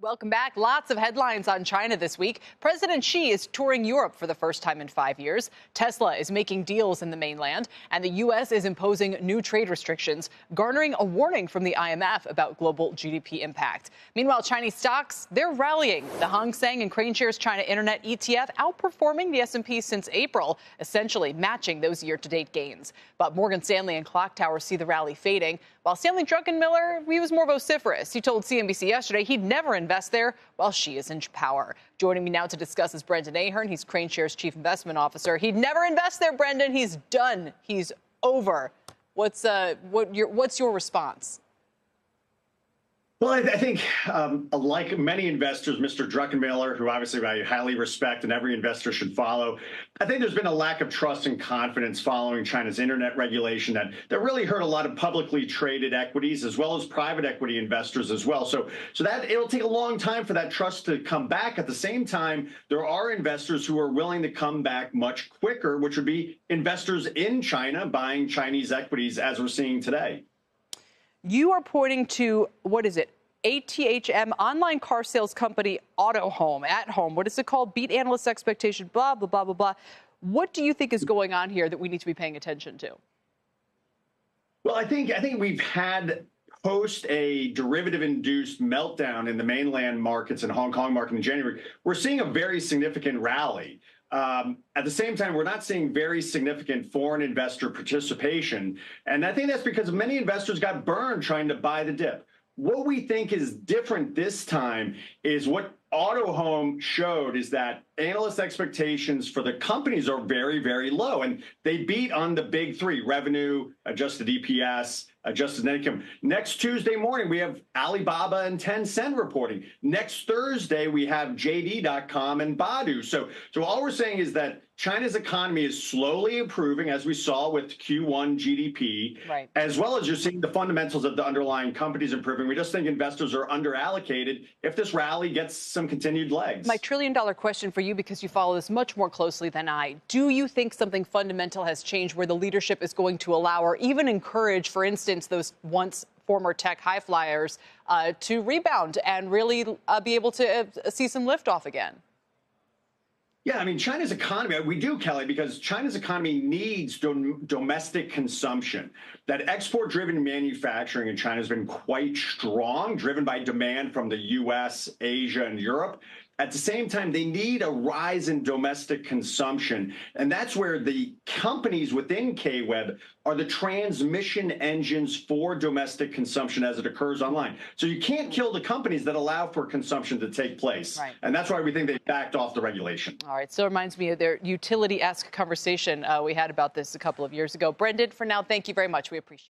Welcome back. Lots of headlines on China this week. President Xi is touring Europe for the first time in 5 years. Tesla is making deals in the mainland, and the U.S. is imposing new trade restrictions, garnering a warning from the IMF about global GDP impact. Meanwhile, Chinese stocks, they're rallying. The Hang Seng and KraneShares China Internet ETF outperforming the S&P since April, essentially matching those year-to-date gains. But Morgan Stanley and Clock Tower see the rally fading, while Stanley Druckenmiller, he was more vociferous. He told CNBC yesterday he'd never invest there while Xi is in power. Joining me now to discuss is Brendan Ahern. He's KraneShares Chief Investment Officer. He'd never invest there, Brendan. He's done. He's over. What's your response? Well, I think, like many investors, Mr. Druckenmiller, who obviously I highly respect and every investor should follow, I think there's been a lack of trust and confidence following China's internet regulation that really hurt a lot of publicly traded equities as well as private equity investors as well. So that it'll take a long time for that trust to come back. At the same time, there are investors who are willing to come back much quicker, which would be investors in China buying Chinese equities, as we're seeing today. You are pointing to, what is it, ATHM, online car sales company Auto Home, at home. What is it called? Beat analyst expectation, blah, blah, blah, blah, blah. What do you think is going on here that we need to be paying attention to? Well, I think we've had post a derivative-induced meltdown in the mainland markets and Hong Kong market in January. We're seeing a very significant rally. At the same time, we're not seeing very significant foreign investor participation. And I think that's because many investors got burned trying to buy the dip. What we think is different this time is what Auto Home showed is that analyst expectations for the companies are very, very low. And they beat on the big three: revenue, adjusted EPS, adjusted net income. Next Tuesday morning, we have Alibaba and Tencent reporting. Next Thursday, we have JD.com and Baidu. So all we're saying is that China's economy is slowly improving, as we saw with Q1 GDP, right, as well as you're seeing the fundamentals of the underlying companies improving. We just think investors are underallocated if this rally gets some continued legs. My trillion-dollar question for you, because you follow this much more closely than I, do you think something fundamental has changed where the leadership is going to allow or even encourage, for instance, those once former tech high flyers to rebound and really be able to see some liftoff again? Yeah, I mean, China's economy, we do, Kelly, because China's economy needs domestic consumption. That export-driven manufacturing in China has been quite strong, driven by demand from the U.S., Asia, and Europe. At the same time, they need a rise in domestic consumption. And that's where the companies within KWeb are the transmission engines for domestic consumption as it occurs online. So you can't kill the companies that allow for consumption to take place. Right. And that's why we think they backed off the regulation. All right. So it reminds me of their utility-esque conversation we had about this a couple of years ago. Brendan, for now, thank you very much. We appreciate it.